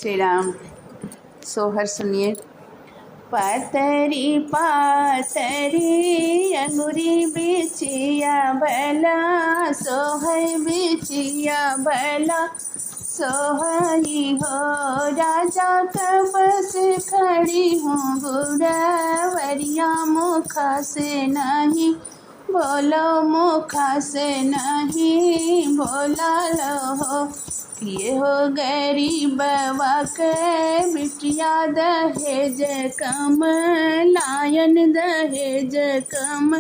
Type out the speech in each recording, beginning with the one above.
श्री राम। सोहर सुनिए। पातरी पातरी अंगुरी बिछिया भला, सोहर बिछिया भला सोहरी हो। राजा कब से खड़ी हूँ गुड़वरिया, मुखा से नहीं बोलो, मुखा से नहीं बोला लो। ये हो गरीबवा के बिटिया दहेज कम, लायन दहेज कम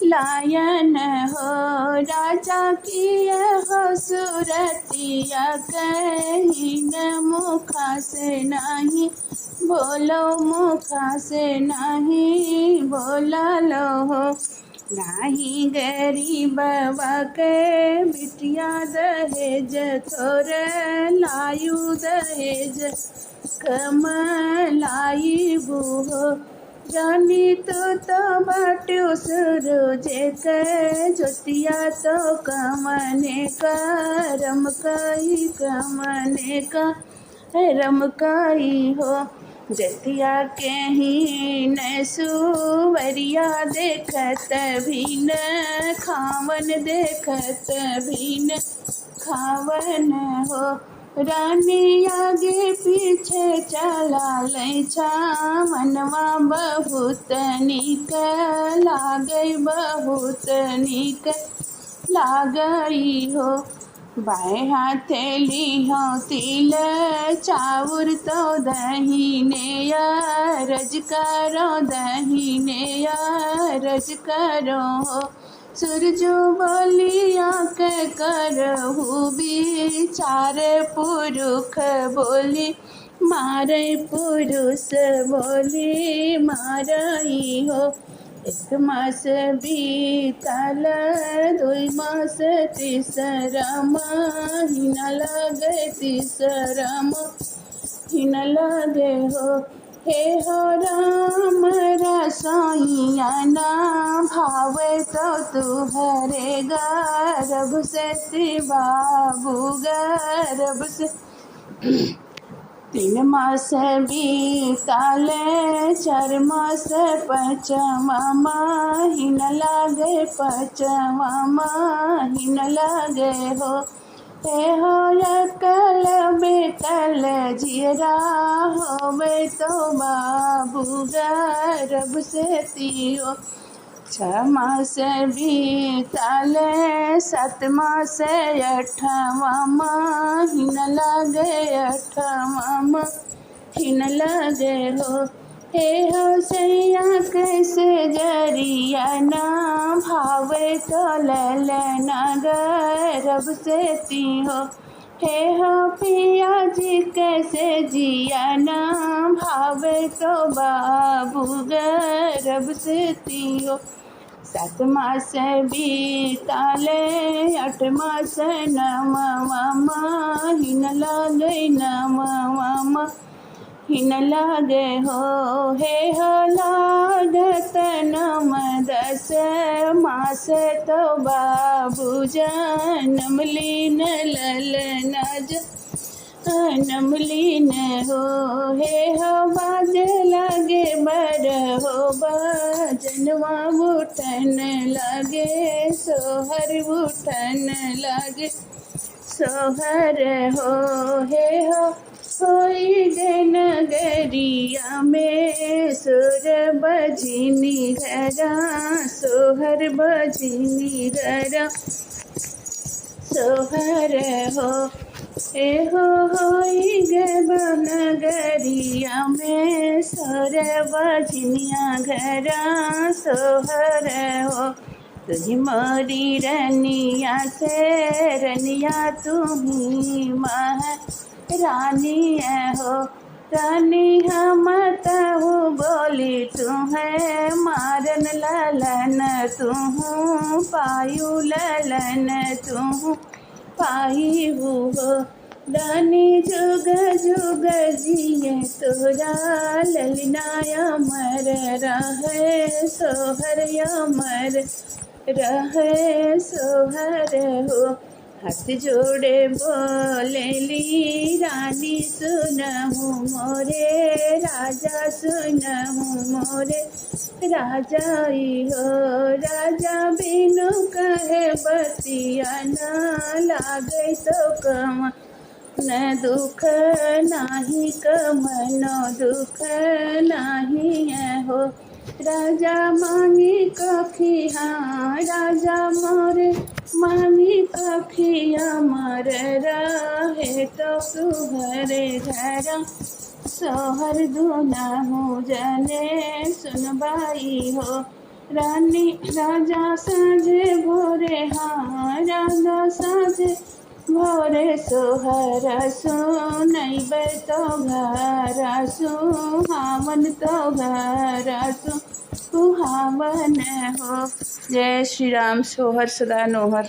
लायन हो। राजा की हो सूरतिया कहीं न, मुखा से नहीं बोलो, मुखा से नहीं बोला लो। नाही गरीबवा के बिटिया दहेज थोर, लायु दहेज कम लाई बूहो। रानी तो बाटू सूरजे के ज्योतिया, तो कमने का रमकाई, कमने का रमकाई हो। जतिया के ही न सुवरिया देखत भी न, खावन देखत भी न खावन हो। रानी आगे पीछे चला लैछा, मनवा बहुत नीक लागई, बहुत नीक लागई हो। बाएं हाथे लिहो तिल चाउर, तो दहीने रज करो, दहीने रज करो। सूरजो बोलिया के करहु विचार, पुरुष बोली मारे पुरुष बोली मारई हो। एक मास बीतल, दुई मास तीसरा महीना लगे, तीसरा महीना लगे हो। हे हो राम रसोइया ना भावे, तो तुहरे गर्भ से बाबू गर्भ से। 3 मास बीताले, 4 मास पाँचवा महीना लागे, पाँचवा महीना लागे हो। हे हो अकल बेकल जियरा होवे, तो बाबू गर्भ से तियो। 6 मास बीताले, 7 मास 8वां महीना लगे, 8वां महीना लगे हो। हे हो सैया कैसे जरिया ना भावे, तो ललना गर्भ से तिहो। हे हो पिया जी कैसे जिया ना भावे, तो बाबू गर्भ से तिहो। 7 मास बीताले, 8 मास 9वां महीना लगे, 9वां महीना लगे हो। हे हो लागत 9 10 मास, तो बाबू जन्म लीन ललना जन्म लीन हो। हे हो बाजे लगे बर हो, बाजनवा उठन लगे, सोहर उठन लगे सोहर हो। हे हो होई गे नगरिया में, सुर बजनी घरा, सोहर बजनी घरा सोहर हो। ए हो होई गे नगरिया में, सुर बजनिया घरा सोहर हो। तुझी मोरी रनिया से रनिया, तुम्ही मह रानी हो। रानी हम तहु बोली तुम्हें मारन ललन, तुहू पायु ललन तुहू पाई हो। रानी जुग जुग जिये तोरा, ललनाय अमर रहे, सोहर अमर रहे सोहर हो। हाथ जोड़े बोलेली रानी सुनहु मोरे राजा सुनहु मोरे राजा हो। राजा बिनु कहे बतिया न लागे तो कम न दुख नाही कमनो दुख नाही है हो। राजा मांगी कखिया राजा मोरे मांगी कखिया मर रहे तो सुहरे घर सोहर दुनहु जने सुनबाई हो। रानी राजा साझे भोरे हाँ राजा साझे भोरे सोहर सुनैबे तो घर सुहावन तो घर सुहावन हो। जय श्री राम। सोहर सदा नोहर।